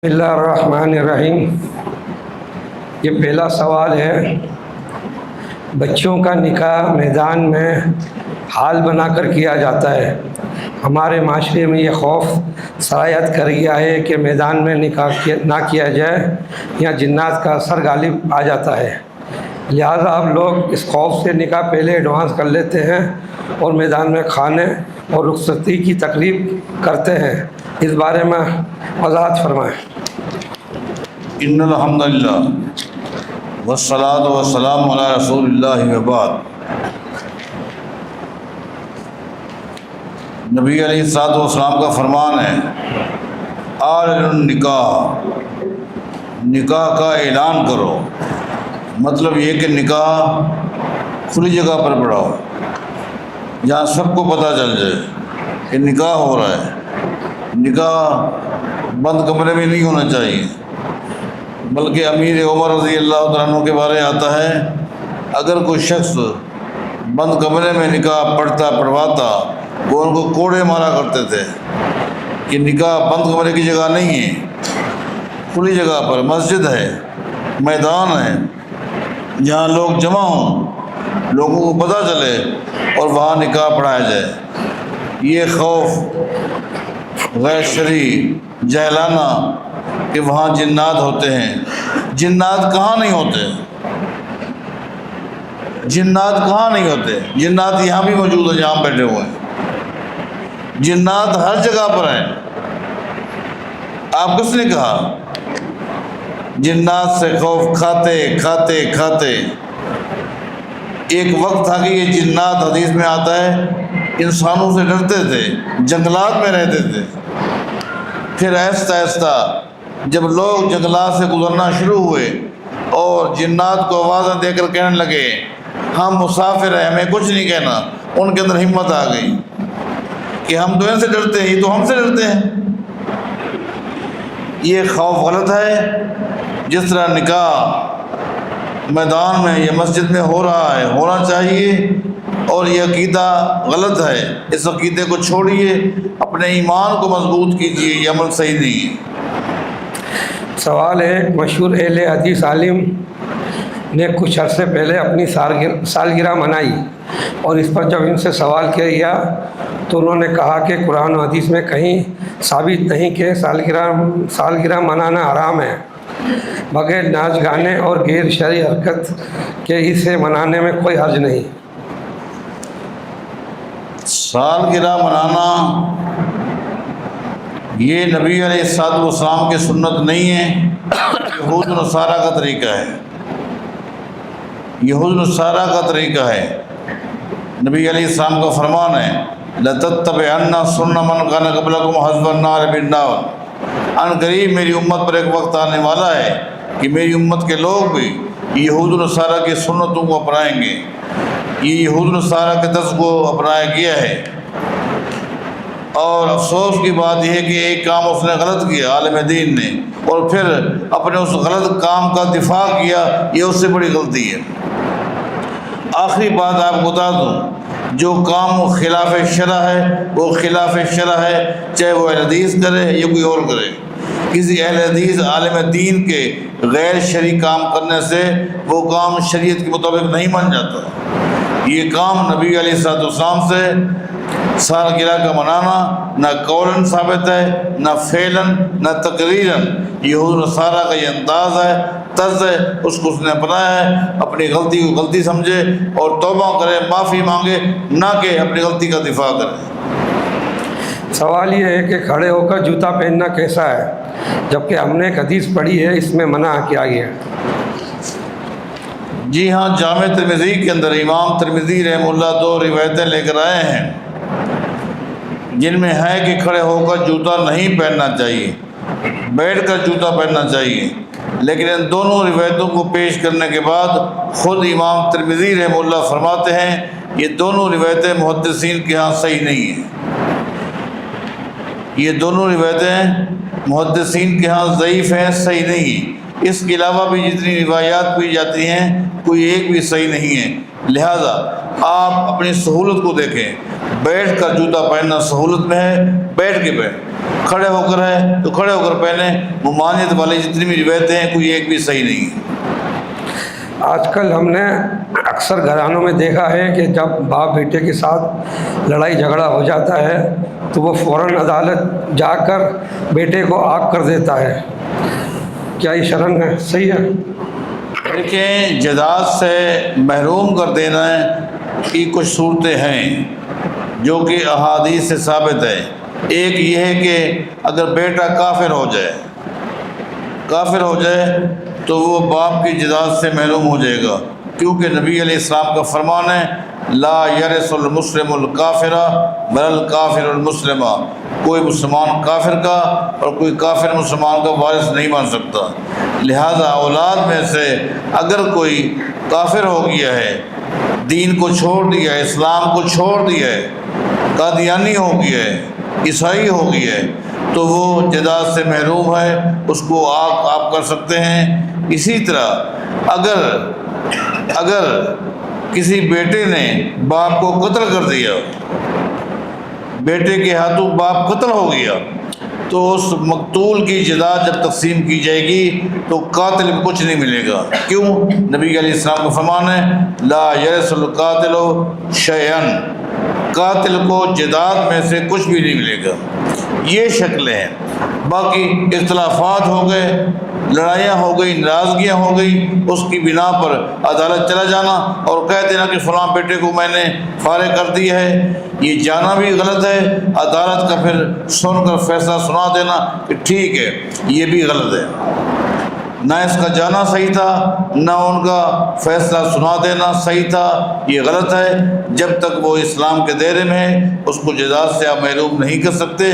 بسم اللہ الرحمن الرحیم۔ یہ پہلا سوال ہے، بچوں کا نکاح میدان میں حال بنا کر کیا جاتا ہے۔ ہمارے معاشرے میں یہ خوف سرایت کر گیا ہے کہ میدان میں نکاح نہ کیا جائے یا جنات کا اثر غالب آ جاتا ہے، لہٰذا اب لوگ اس خوف سے نکاح پہلے ایڈوانس کر لیتے ہیں اور میدان میں کھانے اور رخصتی کی تقریب کرتے ہیں۔ اس بارے میں وضاحت فرمائیں۔ ان الحمد للہ والصلاۃ والسلام علی رسول اللہ وبعد۔ نبی علیہ الصلوۃ والسلام کا فرمان ہے، نکاح کا اعلان کرو، مطلب یہ کہ نکاح کھلی جگہ پر پڑھاؤ، جہاں سب کو پتہ چل جائے کہ نکاح ہو رہا ہے۔ نکاح بند کمرے میں نہیں ہونا چاہیے، بلکہ امیر عمر رضی اللہ تعالیٰ عنہ کے بارے آتا ہے، اگر کوئی شخص بند کمرے میں نکاح پڑھواتا، وہ ان کو کوڑے مارا کرتے تھے کہ نکاح بند کمرے کی جگہ نہیں ہے، کھلی جگہ پر مسجد ہے، میدان ہے، جہاں لوگ جمع ہوں، لوگوں کو پتہ چلے اور وہاں نکاح پڑھایا جائے۔ یہ خوف غیر شرعی جاہلانہ کہ وہاں جنات ہوتے ہیں، جنات کہاں نہیں ہوتے، جنات کہاں نہیں ہوتے، جنات یہاں بھی موجود ہیں جہاں بیٹھے ہوئے ہیں، جنات ہر جگہ پر ہیں۔ آپ کس نے کہا؟ جنات سے خوف کھاتے کھاتے کھاتے ایک وقت تھا کہ یہ جنات، حدیث میں آتا ہے، انسانوں سے ڈرتے تھے، جنگلات میں رہتے تھے۔ پھر آہستہ آہستہ جب لوگ جنگلات سے گزرنا شروع ہوئے اور جنات کو آوازیں دے کر کہنے لگے ہم مسافر ہیں، ہمیں کچھ نہیں کہنا، ان کے اندر ہمت آ گئی کہ ہم تو ان سے ڈرتے ہیں، یہ تو ہم سے ڈرتے ہیں۔ یہ خوف غلط ہے۔ جس طرح نکاح میدان میں یا مسجد میں ہو رہا ہے، ہونا چاہیے، اور یہ عقیدہ غلط ہے، اس عقیدے کو چھوڑیے، اپنے ایمان کو مضبوط کیجیے، یہ عمل صحیح نہیں ہے۔ سوال ہے، مشہور اہل حدیث عالم نے کچھ عرصے پہلے اپنی سالگرہ منائی، اور اس پر جب ان سے سوال کیا گیا تو انہوں نے کہا کہ قرآن و حدیث میں کہیں ثابت نہیں کہ سالگرہ منانا حرام ہے، بغیر ناچ گانے اور غیر شرعی حرکت کے اسے منانے میں کوئی حرج نہیں۔ سالگرہ منانا یہ نبی علیہ الصلوۃ والسلام کی سنت نہیں ہے، یہود و نصارہ کا طریقہ ہے، یہود و نصارہ کا طریقہ ہے۔ نبی علیہ السلام کا فرمان ہے، لَتَتَّبِعَنَّ سُنَّ مَنْ كَانَ قَبْلَكُمْ حَذْوَ النَّارِ بِالنَّارِ۔ ان قریب میری امت پر ایک وقت آنے والا ہے کہ میری امت کے لوگ بھی یہود و نصارہ کی سنتوں کو اپنائیں گے۔ یہ یہود و نصارہ کے طرز کو اپنایا گیا ہے، اور افسوس کی بات یہ ہے کہ ایک کام اس نے غلط کیا، عالم دین نے، اور پھر اپنے اس غلط کام کا دفاع کیا، یہ اس سے بڑی غلطی ہے۔ آخری بات آپ کو بتا دوں، جو کام خلاف شرع ہے وہ خلاف شرع ہے، چاہے وہ اہل حدیث کرے یا کوئی اور کرے۔ کسی اہل حدیث عالم دین کے غیر شرعی کام کرنے سے وہ کام شریعت کے مطابق نہیں بن جاتا۔ یہ کام نبی علیہ الصلوۃ والسلام سے سالگرہ کا منانا نہ قولاً ثابت ہے، نہ فعلاً، نہ تقریراً۔ یہود و نصارہ کا یہ انداز ہے، طرز ہے، اس کو اس نے اپنایا ہے۔ اپنی غلطی کو غلطی سمجھے اور توبہ کرے، معافی مانگے، نہ کہ اپنی غلطی کا دفاع کرے۔ سوال یہ ہے کہ کھڑے ہو کر جوتا پہننا کیسا ہے، جبکہ ہم نے ایک حدیث پڑھی ہے اس میں منع کیا گیا ہے؟ جی ہاں، جامع ترمذی کے اندر امام ترمذی رحمہ اللہ 2 روایتیں لے کر آئے ہیں جن میں ہے کہ کھڑے ہو کر جوتا نہیں پہننا چاہیے، بیٹھ کر جوتا پہننا چاہیے، لیکن ان دونوں روایتوں کو پیش کرنے کے بعد خود امام ترمذی رحمہ اللہ فرماتے ہیں یہ دونوں روایتیں محدثین کے ہاں صحیح نہیں ہیں، یہ دونوں روایتیں محدثین کے ہاں ضعیف ہیں، صحیح نہیں ہیں۔ اس کے علاوہ بھی جتنی روایات پوئی جاتی ہیں کوئی ایک بھی صحیح نہیں ہے، لہٰذا آپ اپنی سہولت کو دیکھیں، بیٹھ کر جوتا پہننا سہولت میں ہے، بیٹھ کے پہن۔ کھڑے ہو کر ہے تو کھڑے ہو کر پہنے. ممانعت والی جتنی بھی روایتیں ہیں کوئی ایک بھی صحیح نہیں ہے. آج کل ہم نے اکثر گھرانوں میں دیکھا ہے کہ جب باپ بیٹے کے ساتھ لڑائی جھگڑا ہو جاتا ہے تو وہ فوراً عدالت جا کر بیٹے کو آگ کر دیتا ہے. کیا یہ شرعاً ہے؟ صحیح ہے؟ دیکھیں جائیداد سے محروم کر دینا کی کچھ صورتیں ہیں جو کہ احادیث سے ثابت ہے. ایک یہ ہے کہ اگر بیٹا کافر ہو جائے تو وہ باپ کی جائیداد سے محروم ہو جائے گا، کیونکہ نبی علیہ السلام کا فرمان ہے لا یرث المسلم الکافر بل الکافر المسلم. کوئی مسلمان کافر کا اور کوئی کافر مسلمان کا وارث نہیں بن سکتا. لہذا اولاد میں سے اگر کوئی کافر ہو گیا ہے، دین کو چھوڑ دیا ہے، اسلام کو چھوڑ دیا ہے، قادیانی ہو گیا ہے، عیسائی ہو گیا ہے، تو وہ جائیداد سے محروم ہے، اس کو آپ کر سکتے ہیں. اسی طرح اگر کسی بیٹے نے باپ کو قتل کر دیا، بیٹے کے ہاتھوں باپ قتل ہو گیا، تو اس مقتول کی جائیداد جب تقسیم کی جائے گی تو قاتل کو کچھ نہیں ملے گا. کیوں؟ نبی علیہ السلام کا فرمان ہے لا یرث القاتل شیئا، قاتل کو جائیداد میں سے کچھ بھی نہیں ملے گا. یہ شکلیں ہیں. باقی اختلافات ہو گئے، لڑائیاں ہو گئی، ناراضگیاں ہو گئی، اس کی بنا پر عدالت چلا جانا اور کہہ دینا کہ فلاں بیٹے کو میں نے فارغ کر دیا ہے، یہ جانا بھی غلط ہے. عدالت کا پھر سن کر فیصلہ سنا دینا کہ ٹھیک ہے، یہ بھی غلط ہے. نہ اس کا جانا صحیح تھا، نہ ان کا فیصلہ سنا دینا صحیح تھا، یہ غلط ہے. جب تک وہ اسلام کے دائرے میں ہے اس کو جائیداد سے آپ محروم نہیں کر سکتے.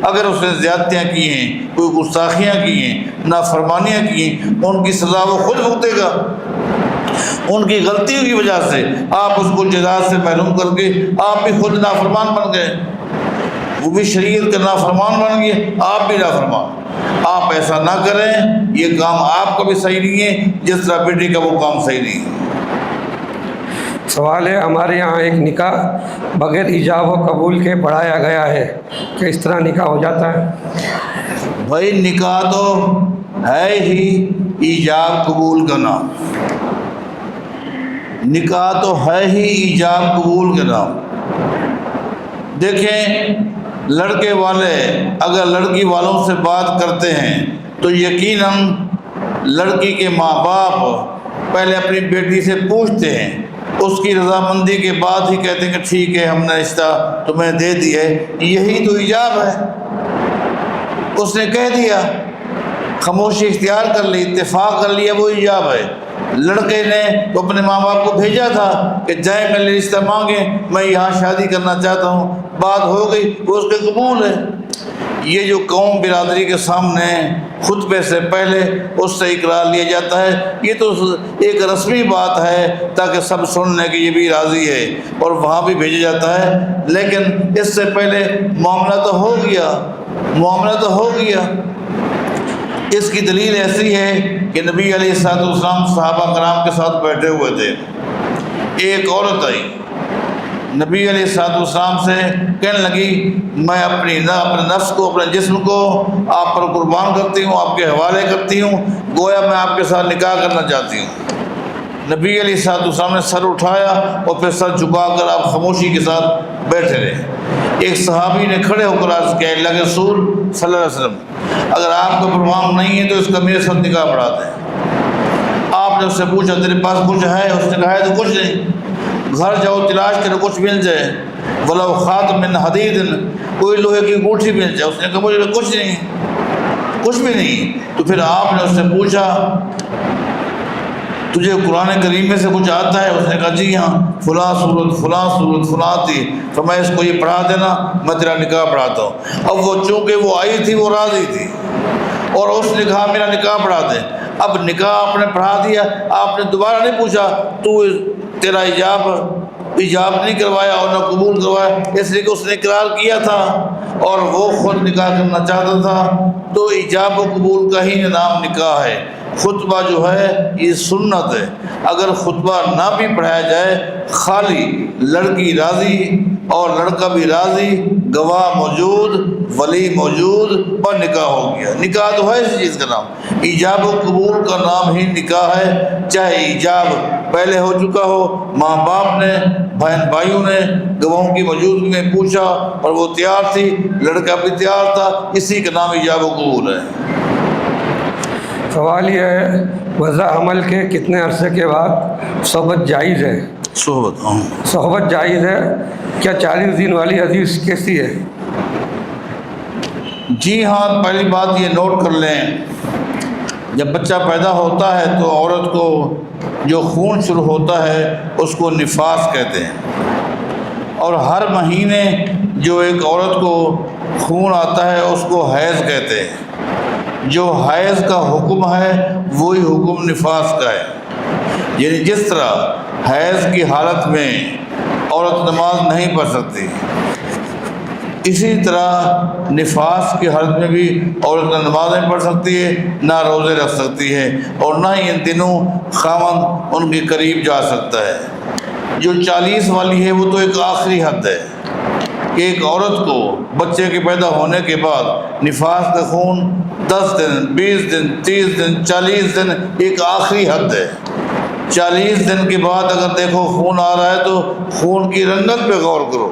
اگر اس نے زیادتیاں کی ہیں، کوئی گستاخیاں کی ہیں، نافرمانیاں کی ہیں، ان کی سزا وہ خود بھگتے گا. ان کی غلطیوں کی وجہ سے آپ اس کو جائیداد سے محروم کر کے آپ بھی خود نافرمان بن گئے. وہ بھی شریعت کے نافرمان بن گئے، آپ بھی نافرمان. آپ ایسا نہ کریں، یہ کام آپ کا بھی صحیح نہیں ہے جس طرح بیٹی کا وہ کام صحیح نہیں ہے. سوال ہے، ہمارے یہاں ایک نکاح بغیر ایجاب و قبول کے پڑھایا گیا ہے، کہ اس طرح نکاح ہو جاتا ہے؟ بھائی نکاح تو ہے ہی ایجاب قبول کا نام. نکاح تو ہے ہی ایجاب قبول کا نام. دیکھیں لڑکے والے اگر لڑکی والوں سے بات کرتے ہیں تو یقیناً لڑکی کے ماں باپ پہلے اپنی بیٹی سے پوچھتے ہیں، اس کی رضامندی کے بعد ہی کہتے ہیں کہ ٹھیک ہے ہم نے رشتہ تمہیں دے دیا ہے. یہی تو ایجاب ہے. اس نے کہہ دیا، خاموشی اختیار کر لی، اتفاق کر لیا، وہ ایجاب ہے. لڑکے نے تو اپنے ماں باپ کو بھیجا تھا کہ جائیں میرے رشتہ مانگیں، میں یہاں شادی کرنا چاہتا ہوں، بات ہو گئی، وہ اس کے قبول ہے. یہ جو قوم برادری کے سامنے خطبے سے پہلے اس سے اقرار لیا جاتا ہے، یہ تو ایک رسمی بات ہے تاکہ سب سن لیں کہ یہ بھی راضی ہے اور وہاں بھی بھیجا جاتا ہے. لیکن اس سے پہلے معاملہ تو ہو گیا. اس کی دلیل ایسی ہے کہ نبی علیہ السلام صحابہ کرام کے ساتھ بیٹھے ہوئے تھے. ایک عورت آئی نبی علیہ السلام سے کہنے لگی میں اپنے نفس کو، اپنے جسم کو آپ پر قربان کرتی ہوں، آپ کے حوالے کرتی ہوں، گویا میں آپ کے ساتھ نکاح کرنا چاہتی ہوں. نبی علیہ السلام نے سر اٹھایا اور پھر سر جھکا کر آپ خاموشی کے ساتھ بیٹھے رہے. ایک صحابی نے کھڑے ہو کر عرض کیا اللہ کے رسول صلی اللہ علیہ وسلم اگر آپ کو پروان نہیں ہے تو اس کا میرے ساتھ نکاح پڑھا دیں. آپ نے اس سے پوچھا تیرے پاس کچھ ہے؟ اس نے کہا ہے تو کچھ نہیں. گھر جاؤ تلاش کرو کچھ مل جائے، ولو خاتم من حدید، کوئی لوہے کی انگوٹھی مل جائے. اس نے کہا مجھے کچھ نہیں، کچھ بھی نہیں. تو پھر آپ نے اس سے پوچھا تجھے قرآن کریم میں سے کچھ آتا ہے؟ اس نے کہا جی ہاں، فلاں صورت فلاں تھی. تو میں اس کو یہ پڑھا دینا، میں تیرا نکاح پڑھاتا ہوں. اب وہ چونکہ وہ آئی تھی وہ راضی تھی اور اس نے کہا میرا نکاح پڑھا دے. اب نکاح آپ نے پڑھا دیا، آپ نے دوبارہ نہیں پوچھا تو تیرا ایجاب نہیں کروایا اور نہ قبول کروایا، اس لیے کہ اس نے اقرار کیا تھا اور وہ خود نکاح کرنا چاہتا تھا. تو ایجاب و قبول کا ہی نام نکاح ہے. خطبہ جو ہے یہ سنت ہے. اگر خطبہ نہ بھی پڑھایا جائے، خالی لڑکی راضی اور لڑکا بھی راضی، گواہ موجود، ولی موجود، پر نکاح ہو گیا۔ نکاح تو ہے اس چیز کا نام، ایجاب و قبول کا نام ہی نکاح ہے، چاہے ایجاب پہلے ہو چکا ہو، ماں باپ نے، بہن بھائیوں نے گواہوں کی موجودگی میں پوچھا اور وہ تیار تھی، لڑکا بھی تیار تھا، اسی کا نام ایجاب و قبول ہے۔ سوال یہ ہے وضع حمل کے کتنے عرصے کے بعد صحبت جائز ہے؟ صحبت جائز ہے، کیا 40 دن والی حدیث کیسی ہے؟ جی ہاں، پہلی بات یہ نوٹ کر لیں، جب بچہ پیدا ہوتا ہے تو عورت کو جو خون شروع ہوتا ہے اس کو نفاس کہتے ہیں، اور ہر مہینے جو ایک عورت کو خون آتا ہے اس کو حیض کہتے ہیں۔ جو حیض کا حکم ہے وہی حکم نفاس کا ہے، یعنی جس طرح حیض کی حالت میں عورت نماز نہیں پڑھ سکتی، اسی طرح نفاس کی حالت میں بھی عورت نہ نماز نہیں پڑھ سکتی ہے، نہ روزے رکھ سکتی ہے، اور نہ ہی ان دنوں خاوند ان کے قریب جا سکتا ہے۔ جو 40 والی ہے وہ تو ایک آخری حد ہے کہ ایک عورت کو بچے کے پیدا ہونے کے بعد نفاس کا خون 10 دن، 20 دن، 30 دن، 40 دن ایک آخری حد ہے۔ 40 دن کے بعد اگر دیکھو خون آ رہا ہے تو خون کی رنگت پہ غور کرو،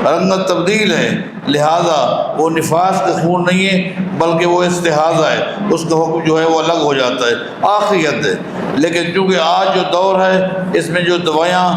رنگت تبدیل ہے، لہذا وہ نفاس کا خون نہیں ہے بلکہ وہ استحاضہ ہے، اس کا حکم جو ہے وہ الگ ہو جاتا ہے، آخری حد ہے۔ لیکن چونکہ آج جو دور ہے اس میں جو دوائیاں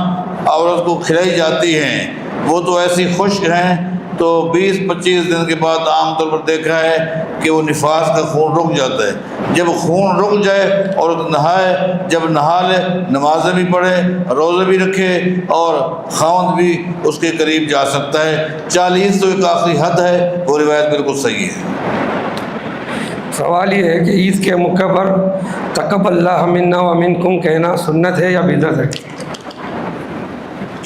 عورت کو کھلائی جاتی ہیں وہ تو ایسی خشک ہیں، تو 20-25 دن کے بعد عام طور پر دیکھا ہے کہ وہ نفاس کا خون رک جاتا ہے۔ جب خون رک جائے عورت نہائے، جب نہا لے نمازیں بھی پڑھے، روزے بھی رکھے، اور خاوند بھی اس کے قریب جا سکتا ہے۔ 40 تو ایک آخری حد ہے، وہ روایت بالکل صحیح ہے۔ سوال یہ ہے کہ عید کے موقع پر تقبل اللہ منا و منکم کہنا سنت ہے یا بدعت ہے؟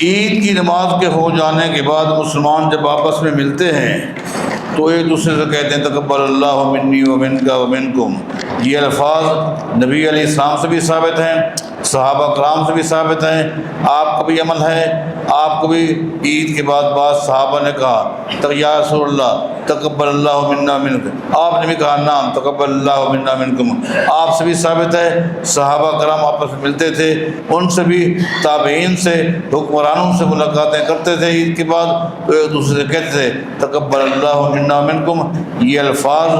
عید کی نماز کے ہو جانے کے بعد مسلمان جب آپس میں ملتے ہیں تو ایک دوسرے سے کہتے ہیں تقبل اللہ منی و منک و منکم۔ یہ الفاظ نبی علیہ السلام سے بھی ثابت ہیں، صحابہ کرام سے بھی ثابت ہیں، آپ کا بھی عمل ہے۔ آپ کو بھی عید کے بعد بعض صحابہ نے کہا یا رسول اللہ تقبل اللہ منا منک، آپ نے بھی کہا نام تقبل اللہ منا منکم، آپ سے بھی ثابت ہے۔ صحابہ کرام آپس میں ملتے تھے، ان سے بھی، تابعین سے، حکمرانوں سے ملاقاتیں کرتے تھے عید کے بعد، تو ایک دوسرے سے کہتے تھے تقبل اللہ منا منکم۔ یہ الفاظ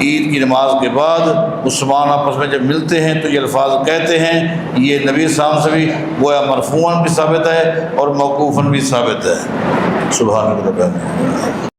عید کی نماز کے بعد مسلمان آپس میں جب ملتے ہیں تو یہ الفاظ کہتے ہیں۔ یہ نبی صاحب سے بھی گویا مرفوعاً بھی ثابت ہے اور موقوفاً بھی ثابت ہے۔ سبحان اللہ۔